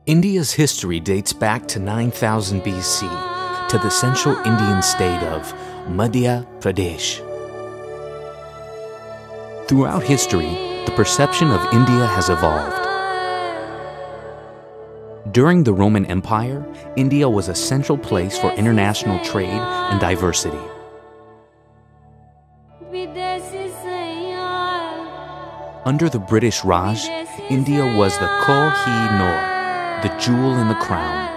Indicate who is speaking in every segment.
Speaker 1: India's history dates back to 9000 BC to the central Indian state of Madhya Pradesh. Throughout history, the perception of India has evolved. During the Roman Empire, India was a central place for international trade and diversity. Under the British Raj, India was the Koh-i-Noor, the jewel in the crown.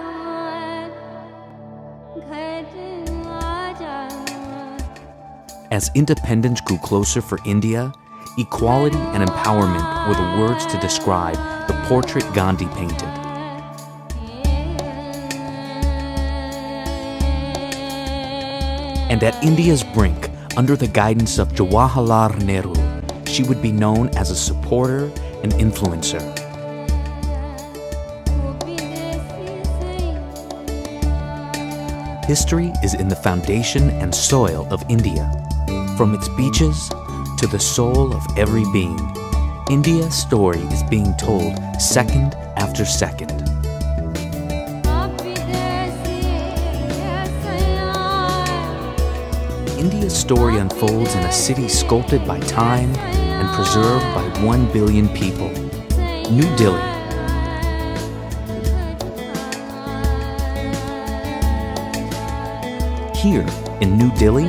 Speaker 1: As independence grew closer for India, equality and empowerment were the words to describe the portrait Gandhi painted. And at India's brink, under the guidance of Jawaharlal Nehru, she would be known as a supporter and influencer. History is in the foundation and soil of India. From its beaches to the soul of every being, India's story is being told second after second. India's story unfolds in a city sculpted by time and preserved by 1 billion people, New Delhi. Here, in New Delhi,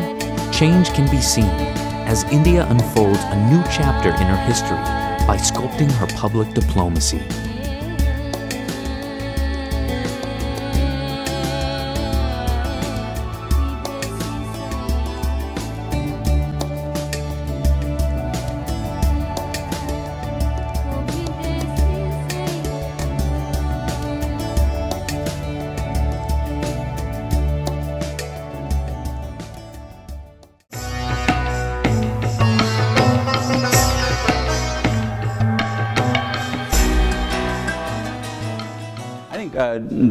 Speaker 1: change can be seen as India unfolds a new chapter in her history by sculpting her public diplomacy.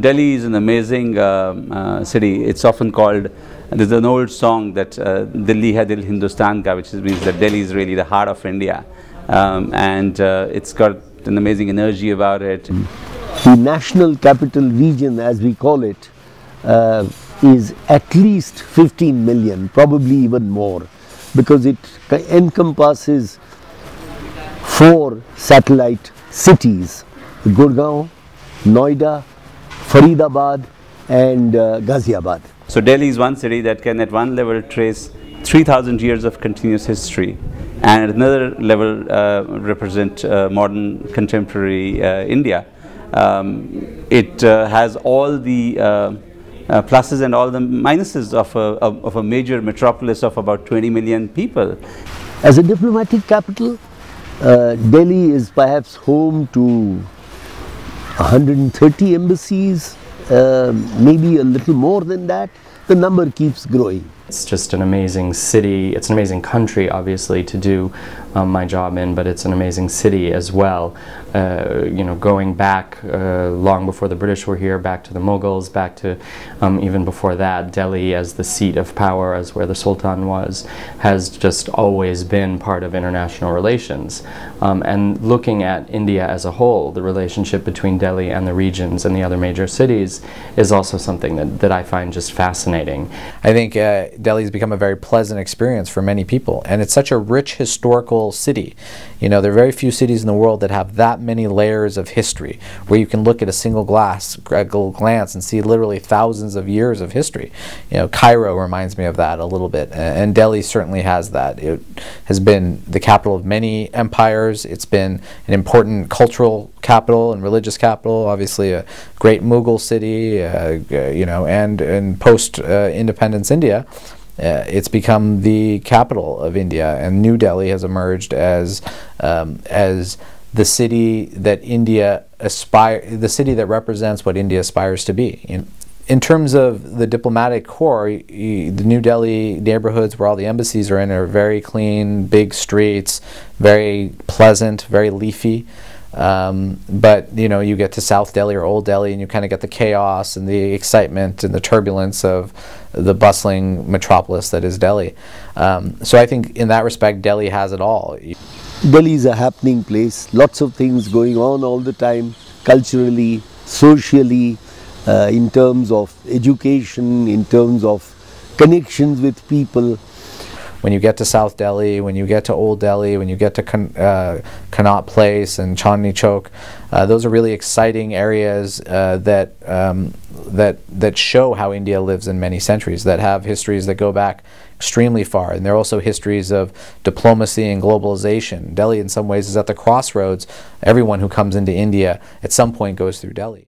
Speaker 2: Delhi is an amazing city. It's often called, there's an old song that Delhi hai dil Hindustan ka, which means that Delhi is really the heart of India. It's got an amazing energy about it.
Speaker 3: The national capital region, as we call it, is at least 15 million, probably even more, because it encompasses 4 satellite cities: Gurgaon, Noida, Faridabad and Ghaziabad.
Speaker 2: So Delhi is one city that can at one level trace 3000 years of continuous history, and at another level represent modern contemporary India. It has all the pluses and all the minuses of a major metropolis of about 20 million people.
Speaker 3: As a diplomatic capital, Delhi is perhaps home to 130 embassies, maybe a little more than that. The number keeps growing.
Speaker 4: It's just an amazing city. It's an amazing country, obviously, to do my job in, but it's an amazing city as well. You know, going back long before the British were here, back to the Mughals, back to even before that, Delhi as the seat of power, as where the Sultan was, has just always been part of international relations. And looking at India as a whole, the relationship between Delhi and the regions and the other major cities is also something that I find just fascinating.
Speaker 5: I think Delhi's become a very pleasant experience for many people, and it's such a rich historical city. You know, there are very few cities in the world that have that many layers of history, where you can look at a single glance and see literally thousands of years of history. You know, Cairo reminds me of that a little bit, and Delhi certainly has that. It has been the capital of many empires. It's been an important cultural capital and religious capital, obviously a great Mughal city, you know, and in post-independence India, it's become the capital of India, and New Delhi has emerged as the city that the city that represents what India aspires to be. In terms of the diplomatic corps, the New Delhi neighborhoods where all the embassies are in are very clean, big streets, very pleasant, very leafy. But you know, you get to South Delhi or Old Delhi and you kind of get the chaos and the excitement and the turbulence of the bustling metropolis that is Delhi. So I think in that respect Delhi has it all.
Speaker 3: Delhi is a happening place, lots of things going on all the time, culturally, socially, in terms of education, in terms of connections with people.
Speaker 5: When you get to South Delhi, when you get to Old Delhi, when you get to Connaught Place and Chandni Chowk, those are really exciting areas that show how India lives in many centuries, that have histories that go back extremely far. And they're also histories of diplomacy and globalization. Delhi in some ways is at the crossroads. Everyone who comes into India at some point goes through Delhi.